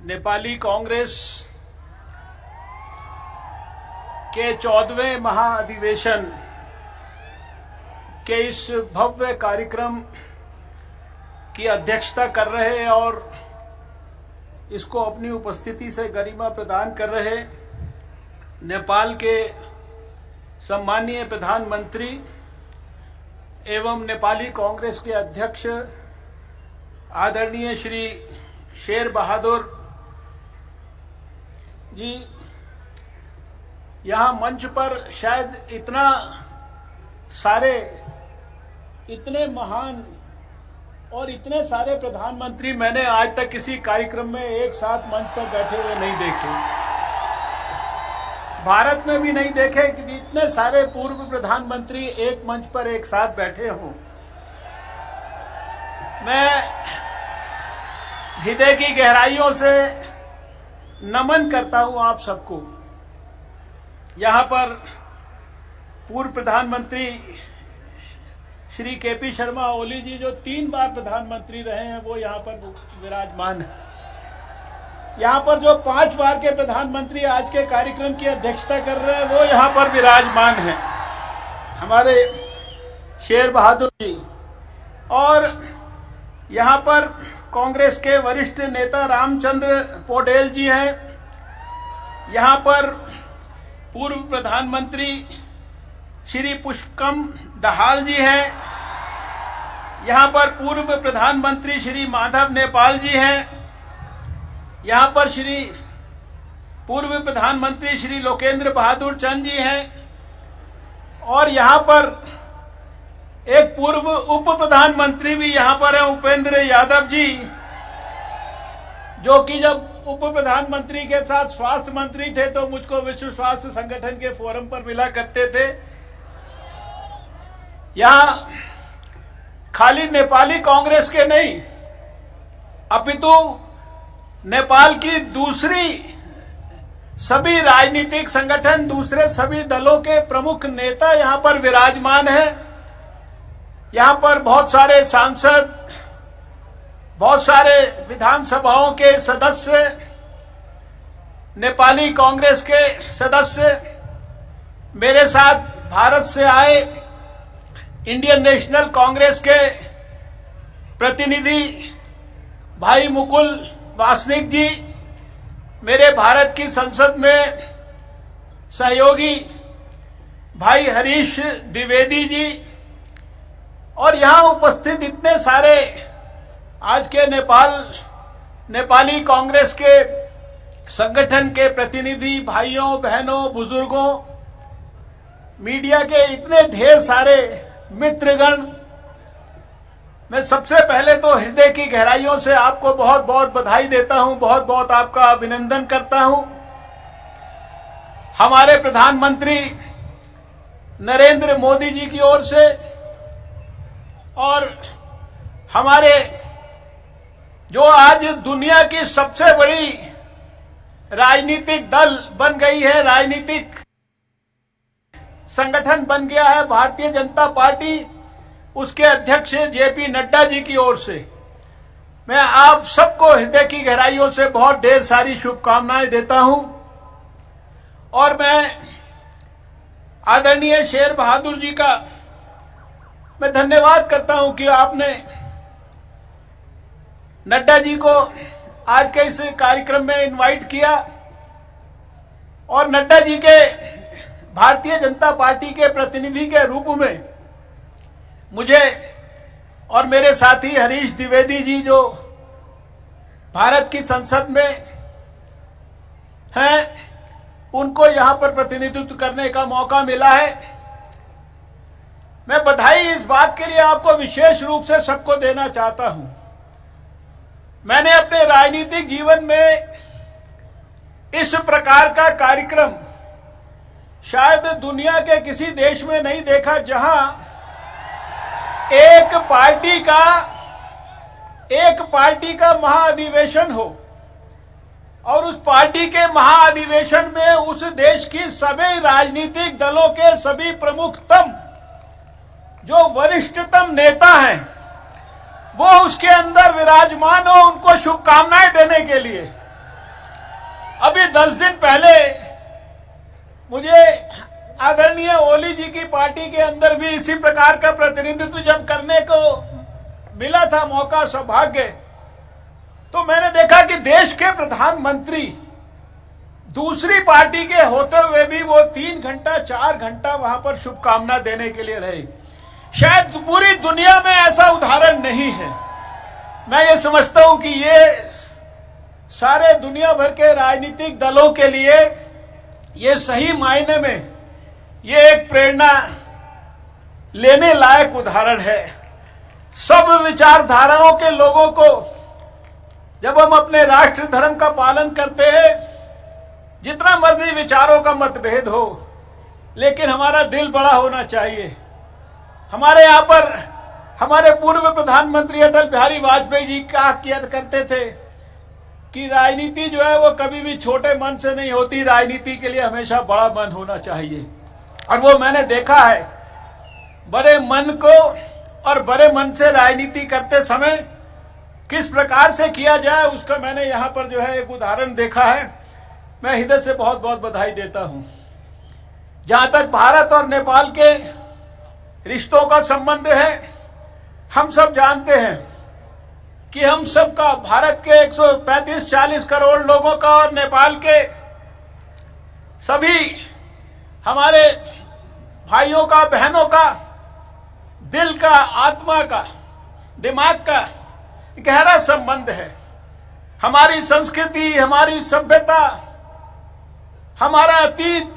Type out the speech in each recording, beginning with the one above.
नेपाली कांग्रेस के 14वें महाअधिवेशन के इस भव्य कार्यक्रम की अध्यक्षता कर रहे और इसको अपनी उपस्थिति से गरिमा प्रदान कर रहे नेपाल के सम्मानीय प्रधानमंत्री एवं नेपाली कांग्रेस के अध्यक्ष आदरणीय श्री शेर बहादुर जी, यहाँ मंच पर शायद इतने महान और इतने सारे प्रधानमंत्री मैंने आज तक किसी कार्यक्रम में एक साथ मंच पर बैठे हुए नहीं देखे। भारत में भी नहीं देखे कि इतने सारे पूर्व प्रधानमंत्री एक मंच पर एक साथ बैठे हों। मैं हृदय की गहराइयों से नमन करता हूं आप सबको। यहां पर पूर्व प्रधानमंत्री श्री केपी शर्मा ओली जी, जो 3 बार प्रधानमंत्री रहे हैं, वो यहां पर विराजमान है। यहां पर जो 5 बार के प्रधानमंत्री आज के कार्यक्रम की अध्यक्षता कर रहे हैं, वो यहां पर विराजमान है, हमारे शेर बहादुर जी। और यहां पर कांग्रेस के वरिष्ठ नेता रामचंद्र पौडेल जी हैं। यहां पर पूर्व प्रधानमंत्री श्री पुष्पकम दहाल जी हैं। यहां पर पूर्व प्रधानमंत्री श्री माधव नेपाल जी हैं। यहां पर पूर्व प्रधानमंत्री श्री लोकेंद्र बहादुर चंद जी हैं। और यहां पर एक पूर्व उप प्रधानमंत्री भी यहां पर है, उपेंद्र यादव जी, जो कि जब उप प्रधानमंत्री के साथ स्वास्थ्य मंत्री थे तो मुझको विश्व स्वास्थ्य संगठन के फोरम पर मिला करते थे। यहां खाली नेपाली कांग्रेस के नहीं, अपितु नेपाल की दूसरी सभी राजनीतिक संगठन, दूसरे सभी दलों के प्रमुख नेता यहां पर विराजमान हैं। यहां पर बहुत सारे सांसद, बहुत सारे विधानसभाओं के सदस्य, नेपाली कांग्रेस के सदस्य, मेरे साथ भारत से आए इंडियन नेशनल कांग्रेस के प्रतिनिधि भाई मुकुल वासनिक जी, मेरे भारत की संसद में सहयोगी भाई हरीश द्विवेदी जी, और यहां उपस्थित इतने सारे आज के नेपाली कांग्रेस के संगठन के प्रतिनिधि भाइयों बहनों बुजुर्गों, मीडिया के इतने ढेर सारे मित्रगण, मैं सबसे पहले तो हृदय की गहराइयों से आपको बहुत बहुत बधाई देता हूं, बहुत बहुत आपका अभिनंदन करता हूं। हमारे प्रधानमंत्री नरेंद्र मोदी जी की ओर से और हमारे जो आज दुनिया की सबसे बड़ी राजनीतिक दल बन गई है, राजनीतिक संगठन बन गया है भारतीय जनता पार्टी, उसके अध्यक्ष जेपी नड्डा जी की ओर से मैं आप सबको हृदय की गहराइयों से बहुत ढेर सारी शुभकामनाएं देता हूं। और मैं आदरणीय शेर बहादुर जी का मैं धन्यवाद करता हूं कि आपने नड्डा जी को आज के इस कार्यक्रम में इनवाइट किया और नड्डा जी के भारतीय जनता पार्टी के प्रतिनिधि के रूप में मुझे और मेरे साथी हरीश द्विवेदी जी, जो भारत की संसद में हैं, उनको यहां पर प्रतिनिधित्व करने का मौका मिला है। मैं बधाई इस बात के लिए आपको विशेष रूप से सबको देना चाहता हूं। मैंने अपने राजनीतिक जीवन में इस प्रकार का कार्यक्रम शायद दुनिया के किसी देश में नहीं देखा, जहां एक पार्टी का महाअधिवेशन हो और उस पार्टी के महाअधिवेशन में उस देश की सभी राजनीतिक दलों के सभी प्रमुखतम जो वरिष्ठतम नेता हैं वो उसके अंदर विराजमान हो, उनको शुभकामनाएं देने के लिए। अभी 10 दिन पहले मुझे आदरणीय ओली जी की पार्टी के अंदर भी इसी प्रकार का प्रतिनिधित्व जब करने को मिला था मौका, सौभाग्य, तो मैंने देखा कि देश के प्रधानमंत्री दूसरी पार्टी के होते हुए भी वो 3 घंटा 4 घंटा वहां पर शुभकामना देने के लिए रहे। शायद पूरी दुनिया में ऐसा उदाहरण नहीं है। मैं ये समझता हूं कि ये सारे दुनिया भर के राजनीतिक दलों के लिए ये सही मायने में ये एक प्रेरणा लेने लायक उदाहरण है। सब विचारधाराओं के लोगों को जब हम अपने राष्ट्र धर्म का पालन करते हैं, जितना मर्जी विचारों का मतभेद हो, लेकिन हमारा दिल बड़ा होना चाहिए। हमारे यहाँ पर हमारे पूर्व प्रधानमंत्री अटल बिहारी वाजपेयी जी कहा किया करते थे कि राजनीति जो है वो कभी भी छोटे मन से नहीं होती, राजनीति के लिए हमेशा बड़ा मन होना चाहिए। और वो मैंने देखा है, बड़े मन को और बड़े मन से राजनीति करते समय किस प्रकार से किया जाए, उसका मैंने यहाँ पर जो है एक उदाहरण देखा है। मैं हृदय से बहुत बहुत बधाई देता हूं। जहां तक भारत और नेपाल के रिश्तों का संबंध है, हम सब जानते हैं कि हम सबका, भारत के 135-40 करोड़ लोगों का और नेपाल के सभी हमारे भाइयों का, बहनों का, दिल का, आत्मा का, दिमाग का गहरा संबंध है। हमारी संस्कृति, हमारी सभ्यता, हमारा अतीत,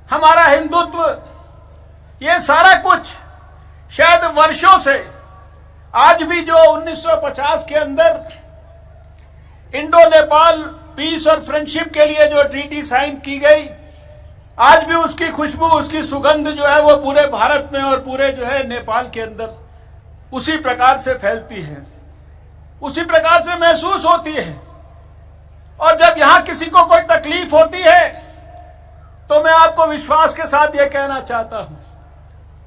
हमारा हिंदुत्व, ये सारा कुछ शायद वर्षों से, आज भी जो 1950 के अंदर इंडो नेपाल पीस और फ्रेंडशिप के लिए जो ट्रीटी साइन की गई, आज भी उसकी खुशबू, उसकी सुगंध जो है वो पूरे भारत में और पूरे जो है नेपाल के अंदर उसी प्रकार से फैलती है, उसी प्रकार से महसूस होती है। और जब यहां किसी को कोई तकलीफ होती है तो मैं आपको विश्वास के साथ यह कहना चाहता हूं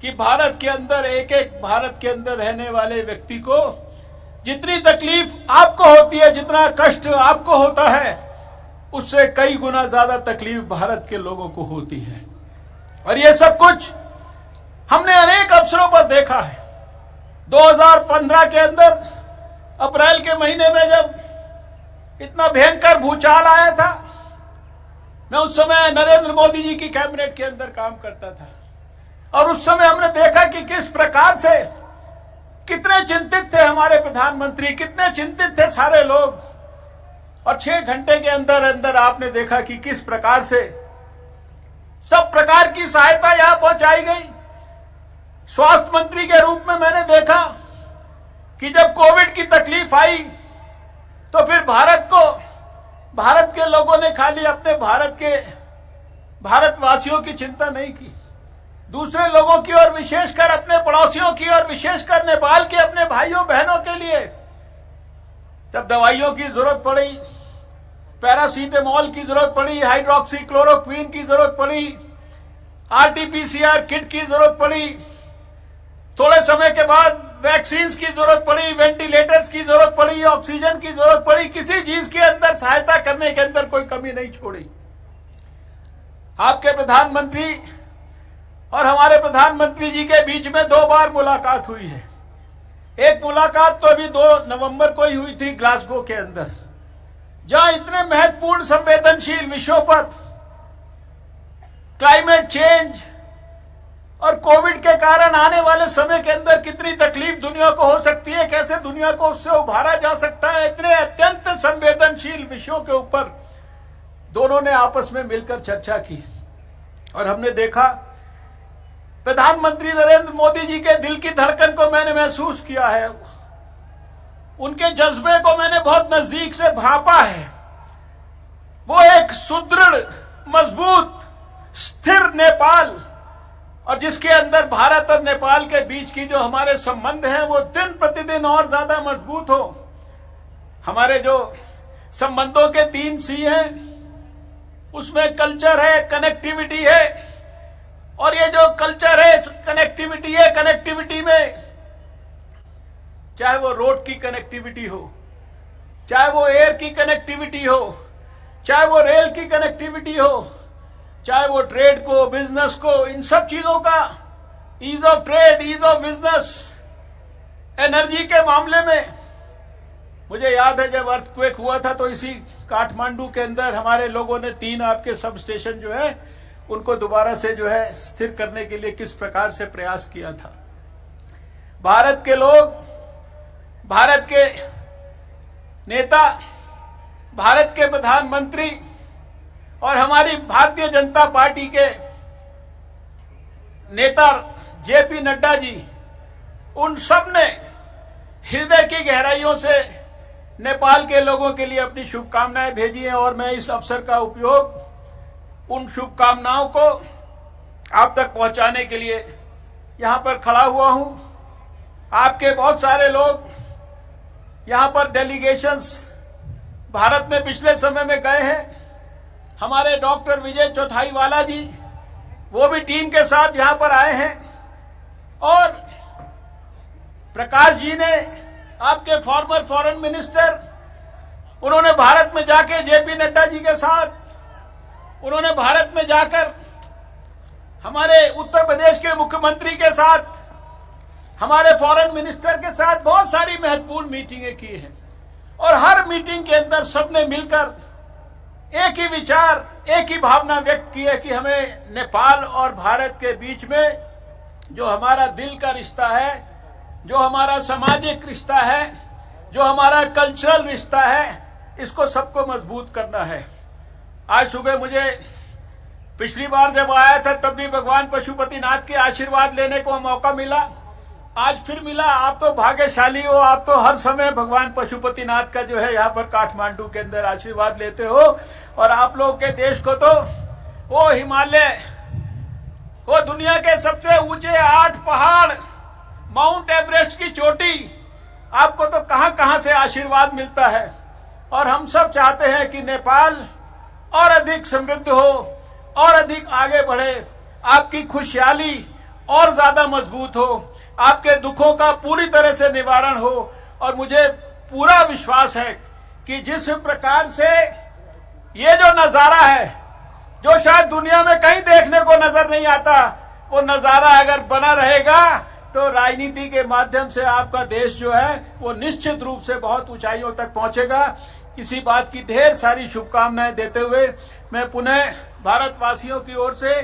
कि भारत के अंदर, एक एक भारत के अंदर रहने वाले व्यक्ति को जितनी तकलीफ आपको होती है, जितना कष्ट आपको होता है, उससे कई गुना ज्यादा तकलीफ भारत के लोगों को होती है। और ये सब कुछ हमने अनेक अवसरों पर देखा है। 2015 के अंदर अप्रैल के महीने में जब इतना भयंकर भूचाल आया था, मैं उस समय नरेंद्र मोदी जी की कैबिनेट के अंदर काम करता था, और उस समय हमने देखा कि किस प्रकार से, कितने चिंतित थे हमारे प्रधानमंत्री, कितने चिंतित थे सारे लोग। और 6 घंटे के अंदर अंदर आपने देखा कि किस प्रकार से सब प्रकार की सहायता यहां पहुंचाई गई। स्वास्थ्य मंत्री के रूप में मैंने देखा कि जब कोविड की तकलीफ आई तो फिर भारत के लोगों ने खाली अपने भारतवासियों की चिंता नहीं की, दूसरे लोगों की और विशेषकर अपने पड़ोसियों की और विशेषकर नेपाल के अपने भाइयों बहनों के लिए जब दवाइयों की जरूरत पड़ी, पैरासीटामोल की जरूरत पड़ी, हाइड्रोक्सी क्लोरोक्विन की जरूरत पड़ी, आरटीपीसीआर किट की जरूरत पड़ी, थोड़े समय के बाद वैक्सीन की जरूरत पड़ी, वेंटिलेटर्स की जरूरत पड़ी, ऑक्सीजन की जरूरत पड़ी, किसी चीज के अंदर सहायता करने के अंदर कोई कमी नहीं छोड़ी। आपके प्रधानमंत्री और हमारे प्रधानमंत्री जी के बीच में 2 बार मुलाकात हुई है। एक मुलाकात तो अभी 2 नवंबर को ही हुई थी ग्लासगो के अंदर, जहां इतने महत्वपूर्ण संवेदनशील विषयों पर, क्लाइमेट चेंज और कोविड के कारण आने वाले समय के अंदर कितनी तकलीफ दुनिया को हो सकती है, कैसे दुनिया को उससे उभारा जा सकता है, इतने अत्यंत संवेदनशील विषयों के ऊपर दोनों ने आपस में मिलकर चर्चा की। और हमने देखा प्रधानमंत्री नरेंद्र मोदी जी के दिल की धड़कन को मैंने महसूस किया है, उनके जज्बे को मैंने बहुत नजदीक से भांपा है। वो एक सुदृढ़, मजबूत, स्थिर नेपाल, और जिसके अंदर भारत और नेपाल के बीच की जो हमारे संबंध हैं वो दिन प्रतिदिन और ज्यादा मजबूत हो। हमारे जो संबंधों के 3 C हैं, उसमें कल्चर है, कनेक्टिविटी है, और ये जो कल्चर है, कनेक्टिविटी है, कनेक्टिविटी में चाहे वो रोड की कनेक्टिविटी हो, चाहे वो एयर की कनेक्टिविटी हो, चाहे वो रेल की कनेक्टिविटी हो, चाहे वो ट्रेड को, बिजनेस को, इन सब चीजों का ease of trade, ease of business, energy के मामले में मुझे याद है जब अर्थक्वेक हुआ था तो इसी काठमांडू के अंदर हमारे लोगों ने 3 आपके सब स्टेशन जो है उनको दोबारा से जो है स्थिर करने के लिए किस प्रकार से प्रयास किया था। भारत के लोग, भारत के नेता, भारत के प्रधानमंत्री और हमारी भारतीय जनता पार्टी के नेता जेपी नड्डा जी, उन सब ने हृदय की गहराइयों से नेपाल के लोगों के लिए अपनी शुभकामनाएं भेजी हैं और मैं इस अवसर का उपयोग उन शुभकामनाओं को आप तक पहुंचाने के लिए यहां पर खड़ा हुआ हूं। आपके बहुत सारे लोग यहां पर डेलीगेशंस भारत में पिछले समय में गए हैं। हमारे डॉक्टर विजय चौथाईवाला जी, वो भी टीम के साथ यहां पर आए हैं और प्रकाश जी ने, आपके फॉर्मर फॉरेन मिनिस्टर, उन्होंने भारत में जाके जेपी नड्डा जी के साथ, उन्होंने भारत में जाकर हमारे उत्तर प्रदेश के मुख्यमंत्री के साथ, हमारे फॉरेन मिनिस्टर के साथ बहुत सारी महत्वपूर्ण मीटिंगें की हैं और हर मीटिंग के अंदर सबने मिलकर एक ही विचार, एक ही भावना व्यक्त की है कि हमें नेपाल और भारत के बीच में जो हमारा दिल का रिश्ता है, जो हमारा सामाजिक रिश्ता है, जो हमारा कल्चरल रिश्ता है, इसको सबको मजबूत करना है। आज सुबह मुझे पिछली बार जब आया था तब भी भगवान पशुपतिनाथ के आशीर्वाद लेने को मौका मिला, आज फिर मिला। आप तो भाग्यशाली हो, आप तो हर समय भगवान पशुपतिनाथ का जो है यहाँ पर काठमांडू के अंदर आशीर्वाद लेते हो और आप लोग के देश को तो वो हिमालय, वो दुनिया के सबसे ऊंचे 8 पहाड़, माउंट एवरेस्ट की चोटी, आपको तो कहां कहां से आशीर्वाद मिलता है। और हम सब चाहते हैं कि नेपाल और अधिक समृद्ध हो और अधिक आगे बढ़े, आपकी खुशहाली और ज्यादा मजबूत हो, आपके दुखों का पूरी तरह से निवारण हो। और मुझे पूरा विश्वास है कि जिस प्रकार से ये जो नजारा है, जो शायद दुनिया में कहीं देखने को नजर नहीं आता, वो नजारा अगर बना रहेगा तो राजनीति के माध्यम से आपका देश जो है वो निश्चित रूप से बहुत ऊंचाइयों तक पहुंचेगा। इसी बात की ढेर सारी शुभकामनाएं देते हुए मैं पुनः भारतवासियों की ओर से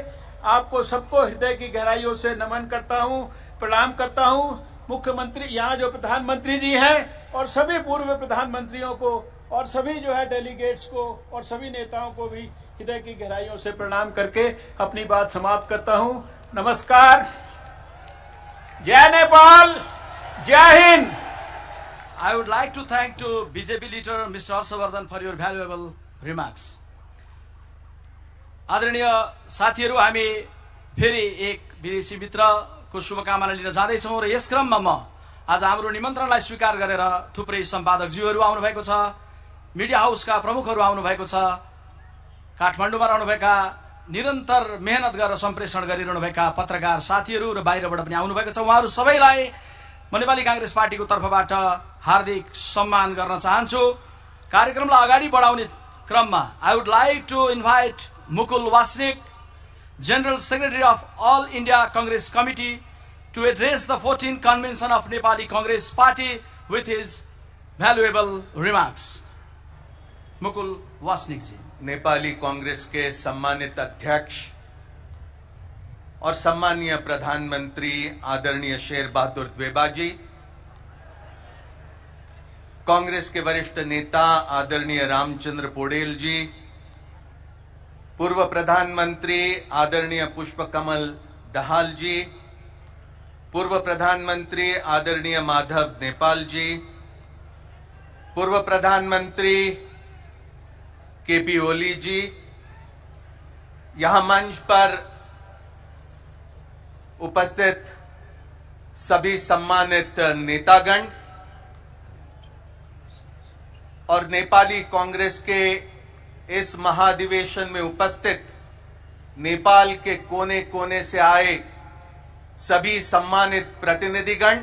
आपको सबको हृदय की गहराइयों से नमन करता हूं, प्रणाम करता हूं। मुख्यमंत्री, यहाँ जो प्रधानमंत्री जी हैं और सभी पूर्व प्रधानमंत्रियों को और सभी जो है डेलीगेट्स को और सभी नेताओं को भी हृदय की गहराइयों से प्रणाम करके अपनी बात समाप्त करता हूं। नमस्कार, जय नेपाल, जय Hind. I would like to thank to BJP leader Mr. Harshavardhan for your valuable remarks. आदरणीय साथीहरू, हामी फेरि एक विदेशी मित्रको शुभकामना लिन जाँदैछौँ र यस क्रममा म आज हाम्रो निमन्त्रणलाई स्वीकार गरेर थुप्रै सम्पादकज्यूहरू आउनु भएको छ, मिडिया हाउसका प्रमुखहरू आउनु भएको छ, काठमाडौँमा रहनुभएका निरन्तर मेहनत गरेर सम्प्रेषण गरिरहनुभएका पत्रकार साथीहरू र बाहिरबाट पनि आउनु भएको छ। उहाँहरू सबैलाई म नेपाली कांग्रेस पार्टीको तर्फबाट हार्दिक सम्मान गर्न चाहन्छु। कार्यक्रमलाई अगाडि बढाउने क्रममा I would like to invite Mukul Wasnik, General Secretary of All India Congress Committee, to address the 14th Convention of Nepali Congress Party with his valuable remarks. Mukul Wasnik ji. Nepali Congress के सम्मानित अध्यक्ष और सम्मानीय प्रधानमंत्री आदरणीय शेर बहादुर देवबा जी, कांग्रेस के वरिष्ठ नेता आदरणीय रामचंद्र पौडेल जी, पूर्व प्रधानमंत्री आदरणीय पुष्पकमल दहाल जी, पूर्व प्रधानमंत्री आदरणीय माधव नेपाल जी, पूर्व प्रधानमंत्री केपी ओली जी, यहां मंच पर उपस्थित सभी सम्मानित नेतागण और नेपाली कांग्रेस के इस महाधिवेशन में उपस्थित नेपाल के कोने कोने से आए सभी सम्मानित प्रतिनिधिगण,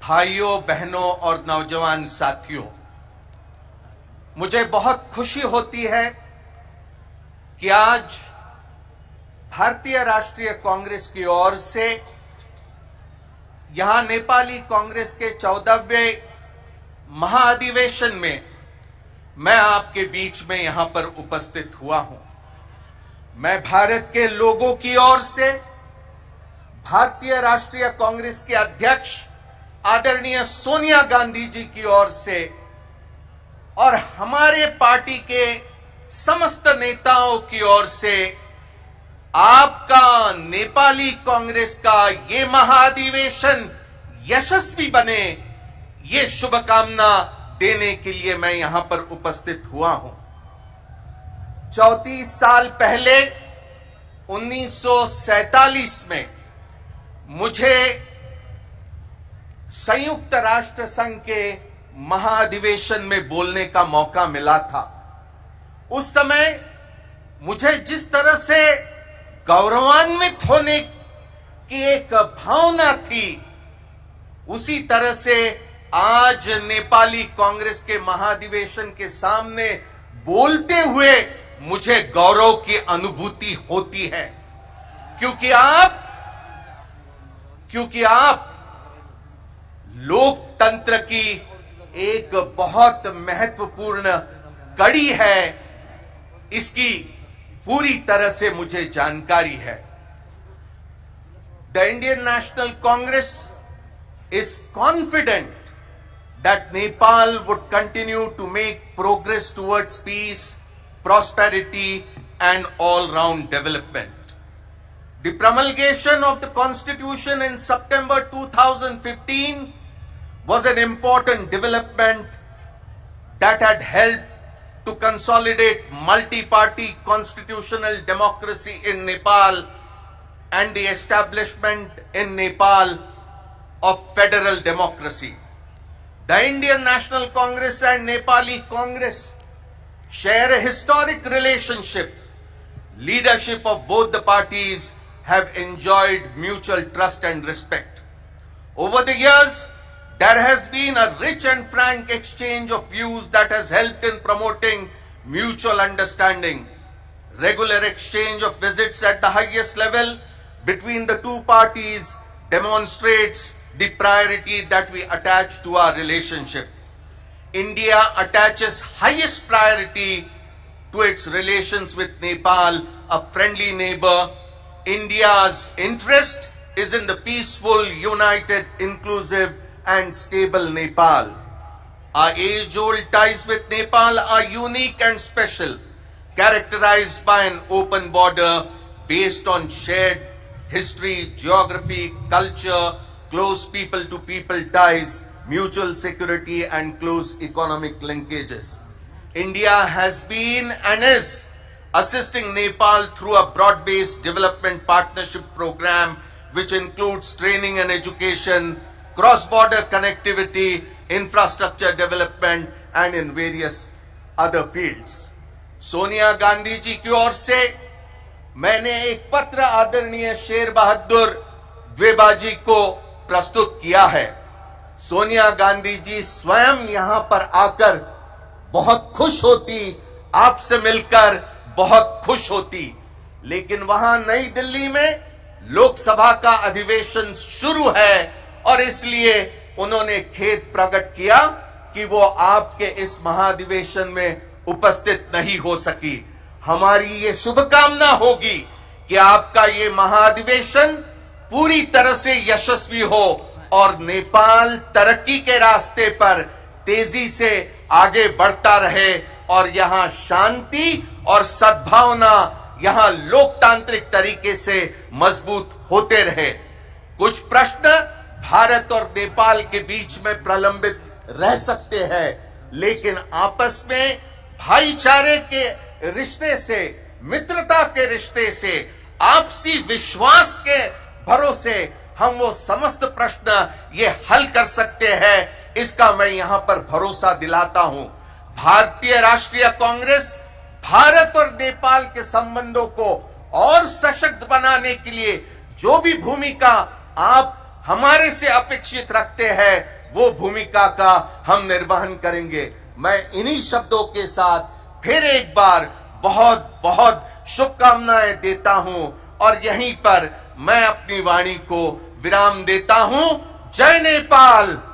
भाइयों बहनों और नौजवान साथियों, मुझे बहुत खुशी होती है कि आज भारतीय राष्ट्रीय कांग्रेस की ओर से यहां नेपाली कांग्रेस के 14वें महाधिवेशन में मैं आपके बीच में यहां पर उपस्थित हुआ हूं। मैं भारत के लोगों की ओर से भारतीय राष्ट्रीय कांग्रेस के अध्यक्ष आदरणीय सोनिया गांधी जी की ओर से और हमारे पार्टी के समस्त नेताओं की ओर से आपका नेपाली कांग्रेस का ये महाधिवेशन यशस्वी बने, ये शुभकामना देने के लिए मैं यहां पर उपस्थित हुआ हूं। 34 साल पहले 1947 में मुझे संयुक्त राष्ट्र संघ के महाधिवेशन में बोलने का मौका मिला था। उस समय मुझे जिस तरह से गौरवान्वित होने की एक भावना थी, उसी तरह से आज नेपाली कांग्रेस के महाधिवेशन के सामने बोलते हुए मुझे गौरव की अनुभूति होती है, क्योंकि आप लोकतंत्र की एक बहुत महत्वपूर्ण कड़ी है, इसकी पूरी तरह से मुझे जानकारी है। The Indian national Congress is confident that Nepal would continue to make progress towards peace, prosperity and all-round development. The promulgation of the Constitution in September 2015 was an important development that had helped to consolidate multi-party constitutional democracy in Nepal and the establishment in Nepal of federal democracy. The Indian National Congress and Nepali Congress share a historic relationship. Leadership of both the parties have enjoyed mutual trust and respect. Over the years, there has been a rich and frank exchange of views that has helped in promoting mutual understanding. Regular exchange of visits at the highest level between the two parties demonstrates the priority that we attach to our relationship. India attaches highest priority to its relations with Nepal, a friendly neighbor. India's interest is in the peaceful, united, inclusive and stable Nepal. Our age-old ties with Nepal are unique and special, characterized by an open border based on shared history, geography, culture, close people-to-people ties, mutual security and close economic linkages. India has been and is assisting Nepal through a broad-based development partnership program which includes training and education, cross-border connectivity, infrastructure development and in various other fields. Sonia Gandhi ji की ओर से मैंने एक पत्र आदरणीय शेर बहादुर द्विवेदी जी को प्रस्तुत किया है। सोनिया गांधी जी स्वयं यहां पर आकर बहुत खुश होती, आपसे मिलकर बहुत खुश होती, लेकिन वहां नई दिल्ली में लोकसभा का अधिवेशन शुरू है और इसलिए उन्होंने खेद प्रकट किया कि वो आपके इस महाधिवेशन में उपस्थित नहीं हो सकी। हमारी ये शुभकामना होगी कि आपका ये महाधिवेशन पूरी तरह से यशस्वी हो और नेपाल तरक्की के रास्ते पर तेजी से आगे बढ़ता रहे और यहां शांति और सद्भावना, यहां लोकतांत्रिक तरीके से मजबूत होते रहे। कुछ प्रश्न भारत और नेपाल के बीच में प्रलंबित रह सकते हैं, लेकिन आपस में भाईचारे के रिश्ते से, मित्रता के रिश्ते से, आपसी विश्वास के भरोसे हम वो समस्त प्रश्न ये हल कर सकते हैं, इसका मैं यहां पर भरोसा दिलाता हूं। भारतीय राष्ट्रीय कांग्रेस भारत और नेपाल के संबंधों को और सशक्त बनाने के लिए जो भी भूमिका आप हमारे से अपेक्षित रखते हैं, वो भूमिका का हम निर्वहन करेंगे। मैं इन्हीं शब्दों के साथ फिर एक बार बहुत बहुत शुभकामनाएं देता हूं और यहीं पर मैं अपनी वाणी को विराम देता हूं। जय नेपाल।